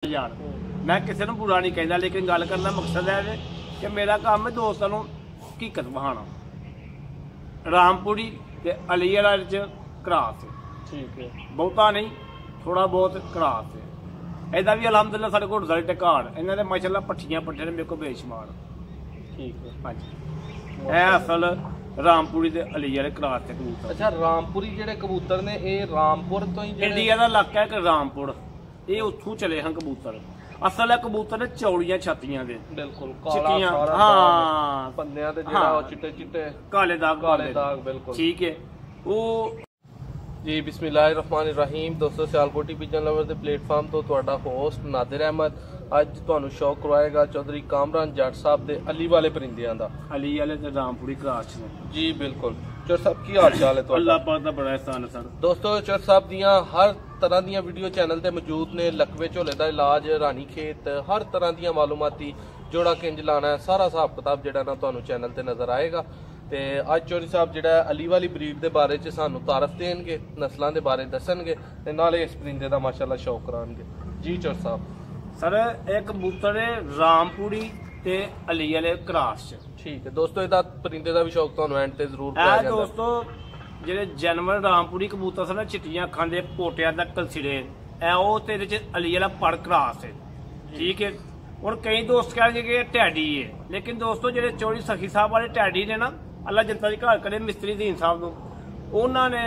यार मैं किसी को बुरा नहीं कहता, लेकिन गल करना मकसद है कि मेरा काम है दोस्तों को हकीकत बहाना। रामपुरी ते अली वाला च क्रॉस है, ठीक है, बहुता नहीं थोड़ा बहुत क्रॉस है। ਇਹਦਾ भी अलहमदुल्ला साढ़े को रिजल्ट कार्ड इन्हों ने माशाल्लाह पट्ठियां पट्ठे ने मेरे को बेशुमार। ठीक है। हाँ जी, ਇਹ असल रामपुरी ते अली वाले क्रॉस ते कबूतर। अच्छा, रामपुरी ਜਿਹੜੇ ਕਬੂਤਰ ਨੇ ਇਹ ਰਾਮਪੁਰ ਤੋਂ ਹੀ ਜਿਹੜੇ इंडिया का इलाका है रामपुर, ये उत्थों चले हैं कबूतर। असल है कबूतर ने चौड़ियां छातियां दे, बिल्कुल चिट्टियां, हाँ पंदियां ते ਜਿਹੜਾ ਉਹ ਚਿੱਟੇ ਚਿੱਟੇ काले दाग ਕਾਲੇ ਦਾਗ ਬਿਲकुल ठीक है। वो ਜੀ ਬਿਸਮਿਲ੍ਲਾਹਿਰਰਹਿਮਾਨਿਰਰਹੀਮ। ਦੋਸਤੋ, ਸਿਆਲਕੋਟੀ ਪਿਜਨ ਲਵਰ ਦੇ ਪਲੇਟਫਾਰਮ ਤੋਂ ਤੁਹਾਡਾ ਹੋਸਟ ਨਾਦਰ ਅਹਿਮਦ ਅੱਜ ਤੁਹਾਨੂੰ ਸ਼ੌਕ ਕਰਵਾਏਗਾ ਚੌਧਰੀ ਕਾਮਰਾਨ ਜੱਟ ਸਾਹਿਬ ਦੇ ਅਲੀ ਵਾਲੇ ਪਰਿੰਦਿਆਂ ਦਾ। अली वाले ते रामपुरी क्रॉस ने ਜੀ ਬਿਲकुल। ਚੌਰ ਸਾਹਿਬ ਕੀ ਹਾਲ ਚਾਲ ਹੈ ਤੁਹਾਡਾ? अल्लाह पाक दा बड़ा एहसान है सर। ਦੋਸਤੋ, ਚੌਰ ਸਾਹਿਬ ਦੀਆਂ ਹਰ ਤਰ੍ਹਾਂ ਦੀਆਂ ਵੀਡੀਓ ਚੈਨਲ ਤੇ ਮੌਜੂਦ ਨੇ। ਲਕਵੇ ਝੋਲੇ ਦਾ ਇਲਾਜ, ਰਾਣੀ ਖੇਤ, ਹਰ ਤਰ੍ਹਾਂ ਦੀਆਂ ਮਾਲੂਮਾਤੀ, ਜੋੜਾ ਕਿੰਜ ਲਾਣਾ ਹੈ, ਸਾਰਾ ਹਿਸਾਬ ਕਿਤਾਬ ਜਿਹੜਾ ਨਾ ਤੁਹਾਨੂੰ ਚੈਨਲ ਤੇ ਨਜ਼ਰ ਆਏਗਾ। ਤੇ ਅੱਜ ਚੌਧਰੀ ਸਾਹਿਬ ਜਿਹੜਾ ਅਲੀ ਵਾਲੀ ਬਰੀਡ ਦੇ ਬਾਰੇ ਚ ਸਾਨੂੰ ਤਾਰਫ ਦੇਣਗੇ, ਨਸਲਾਂ ਦੇ ਬਾਰੇ ਦੱਸਣਗੇ ਤੇ ਨਾਲੇ ਇਸ ਪਰਿੰਦੇ ਦਾ ਮਾਸ਼ਾਅੱਲਾ ਸ਼ੌਕ ਕਰਾਉਣਗੇ। ਜੀ ਚੌਰ ਸਾਹਿਬ। सर एक कबूतर है रामपुरी ते अली वाले क्रॉस च। ਠੀਕ ਹੈ ਦੋਸਤੋ, ਇਹਦਾ ਪਰਿੰਦੇ ਦਾ ਵੀ ਸ਼ੌਕ ਤੁਹਾਨੂੰ ਐਂਡ ਤੇ ਜ਼ਰੂਰ ਪਿਆ ਇਹ ਜਾਂਦਾ। ਦੋਸਤੋ ਜਿਹੜੇ ਜਾਨਵਰ ਰਾਮਪੁਰੀ ਕਬੂਤਰ ਸਨ ਚਿੱਟੀਆਂ ਅੱਖਾਂ ਦੇ ਪੋਟਿਆਂ ਦਾ ਕਲਸਿਰੇ, ਇਹ ਉਹ ਤੇ ਇਹਦੇ ਚ ਅਲੀ ਵਾਲਾ ਪੜ ਕਰਾਸ ਹੈ। ਠੀਕ ਹੈ। ਹੁਣ ਕਈ ਦੋਸਤ ਕਹਿੰਦੇ ਕਿ ਇਹ ਟੈਡੀ ਹੈ, ਲੇਕਿਨ ਦੋਸਤੋ ਜਿਹੜੇ ਚੌਧਰੀ ਸਖੀ ਸਾਹਿਬ ਵਾਲੇ ਟੈਡੀ ਨੇ ਨਾ, ਅੱਲਾ ਜਨਤਾ ਦੀ ਘਰ ਕਰੇ ਮਿਸਤਰੀ ਦੀਨ ਸਾਹਿਬ ਨੂੰ, ਉਹਨਾਂ ਨੇ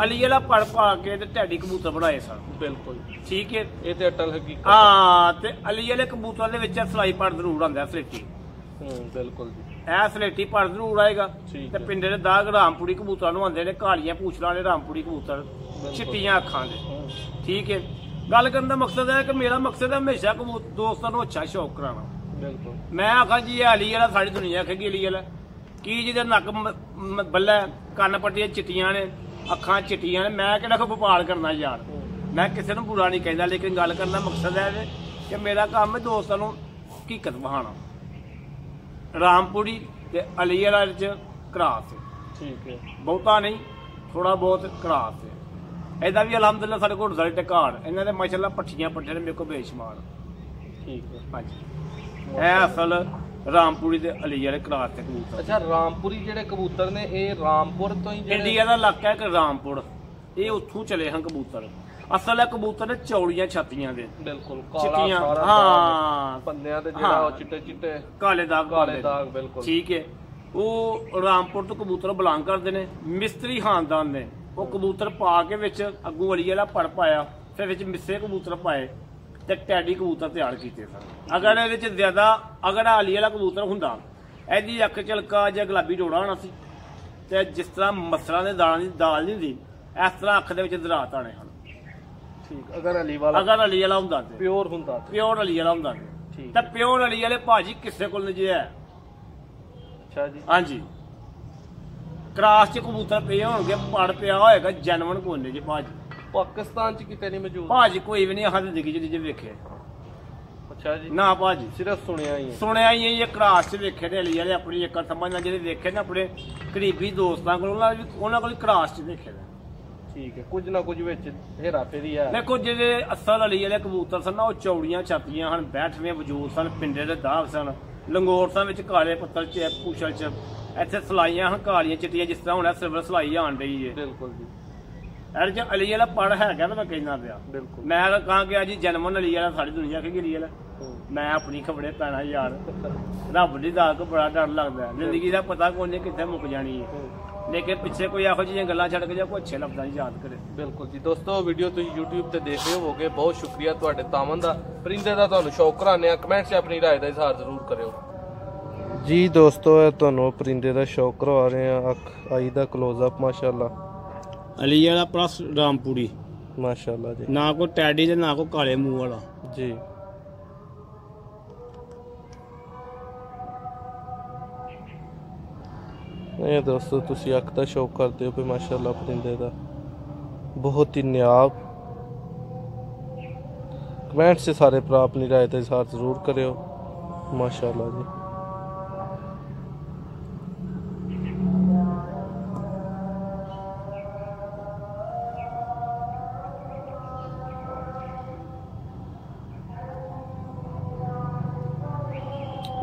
ਅਲੀ ਵਾਲਾ ਪੜ ਪਾ ਕੇ ਤੇ ਟੈਡੀ ਕਬੂਤਰ ਬਣਾਏ ਸਨ। ਬਿਲਕੁਲ ਠੀਕ ਹੈ। ਇਹ ਤੇ ਅਟਲ ਹਕੀਕਤ। ਹਾਂ, ਤੇ ਅਲੀ ਵਾਲੇ ਕਬੂਤਰ ਦੇ ਵਿੱਚ ਸਲਾਈ ਪੜ ਜ਼ਰੂਰ ਆਉਂਦਾ, ਸਲੇਟੀ। ਬਿਲਕੁਲ ਜੀ। ਇਹ ਸਲੇਟੀ ਪੜ ਜ਼ਰੂਰ ਆਏਗਾ। ਠੀਕ ਤੇ ਹੈ। ਪਿੰਡੇ ਦੇ ਦਾਗ ਰਾਮਪੁਰੀ ਕਬੂਤਰਾਂ ਨੂੰ ਆਉਂਦੇ ਨੇ, ਕਾਲੀਆਂ ਪੂਛਲਾਂ ਵਾਲੇ ਰਾਮਪੁਰੀ ਕਬੂਤਰ, ਚਿੱਟੀਆਂ ਅੱਖਾਂ ਦੇ। ਠੀਕ ਹੈ। ਗੱਲ ਕਰਨ ਦਾ ਮਕਸਦ ਹੈ ਕਿ ਮੇਰਾ ਮਕਸਦ ਹੈ ਹਮੇਸ਼ਾ ਦੋਸਤਾਂ ਨੂੰ ਅੱਛਾ ਸ਼ੌਕ ਕਰਾਉਣਾ। ਬਿਲਕੁਲ। ਮੈਂ ਆਖਾਂ ਜੀ ਇਹ ਅਲੀ ਵਾਲਾ, ਸਾਰੀ ਦੁਨੀਆ ਆਖੇਗੀ ਅਲੀ ਵਾਲਾ ਕੀ, ਜਿਹਦੇ ਨੱਕ ਬੱਲਾ, ਕੰਨ ਪੱਟੀਆਂ ਚਿੱਟੀਆਂ ਨੇ, ਅੱਖਾਂ ਚਿੱਟੀਆਂ ਨੇ। ਮੈਂ ਕਿਹੜਾ ਕੋ ਵਪਾਰ ਕਰਨਾ ਯਾਰ, ਮੈਂ ਕਿਸੇ ਨੂੰ ਬੁਰਾ ਨਹੀਂ ਕਹਿੰਦਾ, ਲੇਕਿਨ ਗੱਲ ਕਰਨ ਦਾ ਮਕਸਦ ਹੈ ਕਿ ਮੇਰਾ ਕੰਮ ਹੈ ਦੋਸਤਾਂ ਨੂੰ ਹਕੀਕਤ ਬਹਾਨਾ। ਰਾਮਪੁਰੀ ਤੇ ਅਲੀ ਵਾਲਾ ਚ क्रॉस है, ਠੀਕ ਹੈ, ਬਹੁਤਾ ਨਹੀਂ ਥੋੜਾ ਬਹੁਤ क्रॉस है। ਇਹਦਾ ਵੀ ਅਲਹਮਦੁਲਿਲਾ ਸਾਡੇ ਕੋਲ ਰਿਜ਼ਲਟ ਕਾਰਡ, ਇਹਨਾਂ ਦੇ ਮਾਸ਼ਾਅੱਲਾ ਪੱਠੀਆਂ ਪੱਠੇ ਨੇ ਮੇਰੇ ਕੋਲ ਬੇਸ਼ੁਮਾਰ। ਠੀਕ ਹੈ। ਹਾਂਜੀ, ਇਹ ਅਸਲ ਰਾਮਪੁਰੀ ਤੇ ਅਲੀ ਵਾਲੇ क्रॉस ਤੇ ਕਬੂਤਰ। ਅੱਛਾ, ਰਾਮਪੁਰੀ ਜਿਹੜੇ ਕਬੂਤਰ ਨੇ ਇਹ ਰਾਮਪੁਰ ਤੋਂ ਹੀ ਜਿਹੜੇ ਇੰਡੀਆ ਦਾ ਇਲਾਕਾ ਹੈ ਕਿ ਰਾਮਪੁਰ, ਇਹ ਉੱਥੋਂ ਚਲੇ ਹਨ ਕਬੂਤਰ। ਅਸਲ ਹੈ ਕਬੂਤਰ ਨੇ ਚੌੜੀਆਂ ਛਾਤੀਆਂ ਦੇ, ਬਿਲकुल ਚਿੱਟੀਆਂ, ਹਾਂ ਪੰਦਿਆਂ ਤੇ ਜਿਹੜਾ ਉਹ ਚਿੱਟੇ ਚਿੱਟੇ ਕਾਲੇ ਦਾਗ, ਕਾਲੇ ਦਾਗ। ਬਿਲकुल ਠੀਕ ਹੈ। ਉਹ ਰਾਮਪੁਰ ਤੋਂ ਕਬੂਤਰ ਬਿਲੋਂਗ ਕਰਦੇ ਨੇ, ਮਿਸਤਰੀ ਖਾਨਦਾਨ ਨੇ। ਉਹ ਕਬੂਤਰ ਪਾ ਕੇ ਵਿੱਚ ਅੱਗੂ ਅਲੀ ਵਾਲਾ ਪੜ ਪਾਇਆ, ਫਿਰ ਵਿੱਚ ਮਿੱਸੇ ਕਬੂਤਰ ਪਾਏ ਤੇ ਟੈਡੀ ਕਬੂਤਰ ਤਿਆਰ ਕੀਤੇ ਸਨ। ਅਗਰ ਇਹਦੇ ਚ ਜ਼ਿਆਦਾ ਅਗਰ ਅਲੀ ਵਾਲਾ ਕਬੂਤਰ ਹੁੰਦਾ, ਇਹਦੀ ਅੱਖ ਚਲਕਾ ਜਾਂ ਗੁਲਾਬੀ ਡੋੜਾ ਹੋਣਾ ਸੀ, ਤੇ ਜਿਸ ਤਰ੍ਹਾਂ ਮਸਰਾਂ ਦੇ ਦਾਲਾਂ ਦੀ ਦਾਲ ਨਹੀਂ ਹੁੰਦੀ, ਇਸ ਤਰ੍ਹਾਂ ਅੱਖ ਦੇ ਵਿੱਚ ਦਰਾਤ ਆਣੇ ਹਨ। ਠੀਕ। ਅਗਰ ਅਲੀ ਵਾਲਾ ਅਗਰ ਅਲੀ ਵਾਲਾ ਹੁੰਦਾ ਤੇ ਪਿਓਰ ਹੁੰਦਾ ਤੇ ਪਿਓਰ ਅਲੀ ਵਾਲਾ ਹੁੰਦਾ ਤੇ ਠੀਕ। ਤਾਂ ਪਿਓਰ ਅਲੀ ਵਾਲੇ ਭਾਜੀ ਕਿਸੇ ਕੋਲ ਨਹੀਂ ਹੈ। ਅੱਛਾ ਜੀ। ਹਾਂਜੀ, ਕ੍ਰਾਸ ਚ ਕਬੂਤਰ ਪਏ ਹੋਣਗੇ, ਪੜ ਪਿਆ ਹੋਏਗਾ, ਜਨਮਨ ਕੋਨੇ ਜੀ ਭਾਜੀ। ਪਾਕਿਸਤਾਨ ਚ ਕਿਤੇ ਨਹੀਂ ਮੌਜੂਦ? ਭਾਜੀ ਕੋਈ ਵੀ ਨਹੀਂ ਆਹ ਜ਼ਿੰਦਗੀ ਚ ਜੇ ਵੇਖੇ। ਅੱਛਾ ਜੀ। ਨਾ ਭਾਜੀ, ਸਿਰਫ ਸੁਣਿਆ ਹੀ ਹੈ। ਸੁਣਿਆ ਹੀ ਇਹ ਕ੍ਰਾਸ ਚ ਵੇਖੇ ਨੇ ਅਲੀ ਵਾਲੇ, ਆਪਣੀ ਇੱਕ ਸਮਝ ਨਾਲ ਜਿਹੜੇ ਵੇਖੇ ਨੇ ਆਪਣੇ ਕਰੀਬੀ ਦੋਸਤਾਂ ਕੋਲ, ਉਹਨਾਂ ਕੋਲ ਕ੍ਰਾਸ ਚ ਵੇਖੇ ਨੇ। ਠੀਕ ਹੈ। ਕੁਝ ਨਾ ਕੁਝ ਵਿੱਚ ਹੇਰਾ ਫੇਰੀ ਹੈ। ਦੇਖੋ ਜਿਹੜੇ ਅਸਲ ਅਲੀ ਵਾਲੇ ਕਬੂਤਰ ਸਨ ਨਾ, ਉਹ ਚੌੜੀਆਂ ਛਾਤੀਆਂ ਹਨ, ਬੈਠਵੇਂ ਵਜੂਦ ਸਨ, ਪਿੰਡੇ ਦੇ ਦਾਗ ਸਨ, ਲੰਗੋਰਸਾਂ ਵਿੱਚ ਕਾਲੇ ਪੱਤਲ ਚ ਪੂਛਲ ਚ, ਇੱਥੇ ਸਲਾਈਆਂ ਹਨ ਕਾਲੀਆਂ ਚਿੱਟੀਆਂ, ਜਿਸ ਤਰ੍ਹਾਂ ਹੁਣ ਸਿਲਵਰ ਸਲਾਈ ਆਣ ਰਹੀ ਹੈ। ਬਿਲਕੁਲ ਜੀ। ਇਹ ਜੇ ਅਲੀ ਵਾਲਾ ਪੜ ਹੈਗਾ ਤਾਂ ਮੈਂ ਕਹਿੰਦਾ ਪਿਆ। ਬਿਲਕੁਲ। ਮੈਂ ਕਹਾਂ ਕਿ ਜੀ ਜਨਮਨ ਅਲੀ ਵਾਲਾ, ਸਾਰੀ ਦੁਨੀਆ ਆਖੇਗੀ ਅਲੀ ਵਾਲਾ। ਮੈਂ ਆਪਣੀ ਖਬਰੇ ਪੈਣਾ ਯਾਰ, ਰੱਬ ਦੀ ਦਾਤ ਤੋਂ ਬੜਾ ਡਰ ਲੱਗਦਾ। ਜ਼ਿੰਦਗੀ ਦਾ ਪਤਾ ਕੋਈ ਨਹੀਂ ਕਿੱਥੇ ਮੁੱਕ ਜਾਣੀ ਹੈ, ਲੇਕਿਨ ਪਿੱਛੇ ਕੋਈ ਇਹੋ ਜਿਹੀਆਂ ਗੱਲਾਂ ਛੱਡ ਕੇ ਜਾਂ ਕੋਈ ਅੱਛੇ ਲਫ਼ਜ਼ਾਂ ਦੀ ਯਾਦ ਕਰੇ। ਬਿਲਕੁਲ ਜੀ। ਦੋਸਤੋ, ਵੀਡੀਓ ਤੁਸੀਂ YouTube ਤੇ ਦੇਖ ਰਹੇ ਹੋਵੋਗੇ, ਬਹੁਤ ਸ਼ੁਕਰੀਆ ਤੁਹਾਡੇ ਤਾਮਨ ਦਾ। ਪਰਿੰਦੇ ਦਾ ਤੁਹਾਨੂੰ ਸ਼ੌਕ ਕਰਾਉਂਦੇ ਆ, ਕਮੈਂਟ 'ਚ ਆਪਣੀ ਰਾਏ ਦਾ ਇਜ਼ਹਾਰ ਜ਼ਰੂਰ ਕਰਿਓ। ਜੀ ਦੋਸਤੋ, ਇਹ ਤੁਹਾਨੂੰ ਪਰਿੰਦੇ ਦਾ ਸ਼ੌਕ ਕਰਵਾ ਰਹੇ ਆ। ਅੱਖ ਆਈ ਦਾ ਕਲੋਜ਼-ਅਪ ਮਾਸ਼ਾਅੱਲਾ। ਅਲੀ ਵਾਲਾ ਪਲੱਸ ਰਾਮਪੁਰੀ, ਮਾਸ਼ਾਅੱਲਾ ਜੀ। ਨਾ ਕੋਈ ਟੈਡੀ ਤੇ ਨਾ ਕੋਈ ਕਾਲੇ ਮੂੰਹ ਵਾਲਾ ਜੀ। ਇਹ ਦੋਸਤੋ, ਤੁਸੀਂ ਅੱਖ ਦਾ ਸ਼ੌਕ ਕਰਦੇ ਹੋ ਵੀ ਮਾਸ਼ਾਅੱਲਾ ਪਰਿੰਦੇ ਦਾ ਬਹੁਤ ਹੀ ਨਿਆਬ। ਕਮੈਂਟ 'ਚ ਸਾਰੇ ਭਰਾ ਆਪਣੀ ਰਾਏ ਦਾ ਇਜ਼ਹਾਰ ਜ਼ਰੂਰ ਕਰਿਓ। ਮਾਸ਼ਾਅੱਲਾ ਜੀ।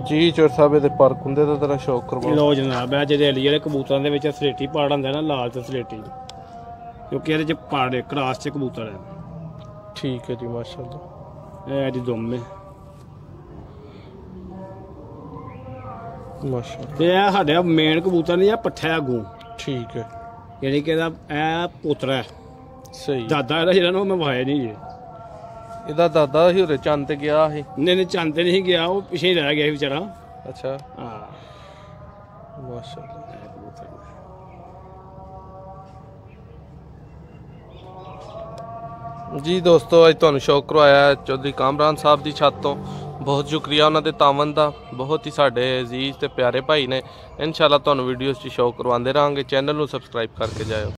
ਜੀ ਚੋਰ ਸਾਹਿਬ ਇਹਦੇ ਪਰ ਕੁੰਦੇ ਦਾ ਤੇਰਾ ਸ਼ੌਕ ਕਰਵਾ ਲੋ ਜਨਾਬ ਹੈ ਜਿਹੜੇ ਅਲੀ ਵਾਲੇ ਕਬੂਤਰਾਂ ਦੇ ਵਿੱਚ ਸਲੇਟੀ ਪਾੜ ਹੁੰਦਾ ਨਾ, ਲਾਲ ਤੇ ਸਲੇਟੀ, ਕਿਉਂਕਿ ਇਹਦੇ ਚ ਪਾੜ ਕਰਾਸ ਚ ਕਬੂਤਰ ਹੈ। ਠੀਕ ਹੈ ਜੀ ਮਾਸ਼ਾਅੱਲਾ। ਇਹ ਇਹਦੀ ਦੁੰਮ ਹੈ ਮਾਸ਼ਾਅੱਲਾ। ਤੇ ਇਹ ਸਾਡੇ ਮੇਨ ਕਬੂਤਰ ਨਹੀਂ, ਆ ਪੱਠਾ ਅੱਗੂ। ਠੀਕ ਹੈ, ਯਾਨੀ ਕਿ ਇਹਦਾ ਇਹ ਪੋਤਰਾ ਹੈ। ਸਹੀ। ਦਾਦਾ ਇਹਦਾ ਜਿਹੜਾ ਨਾ ਉਹ ਮੈਂ ਵਾਇਆ ਨਹੀਂ ਜੇ। ਇਹਦਾ ਦਾਦਾ ਹੀ ਉਰੇ ਚੰਦ ਤੇ ਗਿਆ ਸੀ? ਨਹੀਂ ਚੰਦ ਤੇ ਨਹੀਂ ਗਿਆ, ਉਹ ਪਿੱਛੇ ਹੀ ਰਹਿ ਗਿਆ ਸੀ ਵਿਚਾਰਾ। ਅੱਛਾ, ਹਾਂ ਮਾਸ਼ਾਅੱਲਾ। ਜੀ ਦੋਸਤੋ, ਅੱਜ ਤੁਹਾਨੂੰ ਸ਼ੌਕ ਕਰਵਾਇਆ ਚੌਧਰੀ ਕਾਮਰਾਨ ਸਾਹਿਬ ਦੀ ਛੱਤ ਤੋਂ। ਬਹੁਤ ਸ਼ੁਕਰੀਆ ਉਹਨਾਂ ਦੇ ਤਾਵਨ ਦਾ। ਬਹੁਤ ਹੀ ਸਾਡੇ ਅਜ਼ੀਜ਼ ਤੇ ਪਿਆਰੇ ਭਾਈ ਨੇ। ਇਨਸ਼ਾਅੱਲਾ ਤੁਹਾਨੂੰ ਵੀਡੀਓਜ਼ 'ਚ ਸ਼ੌਕ ਕਰਵਾਉਂਦੇ ਰਹਾਂਗੇ। ਚੈਨਲ ਨੂੰ ਸਬਸਕ੍ਰਾਈਬ ਕਰਕੇ ਜਾਇਓ।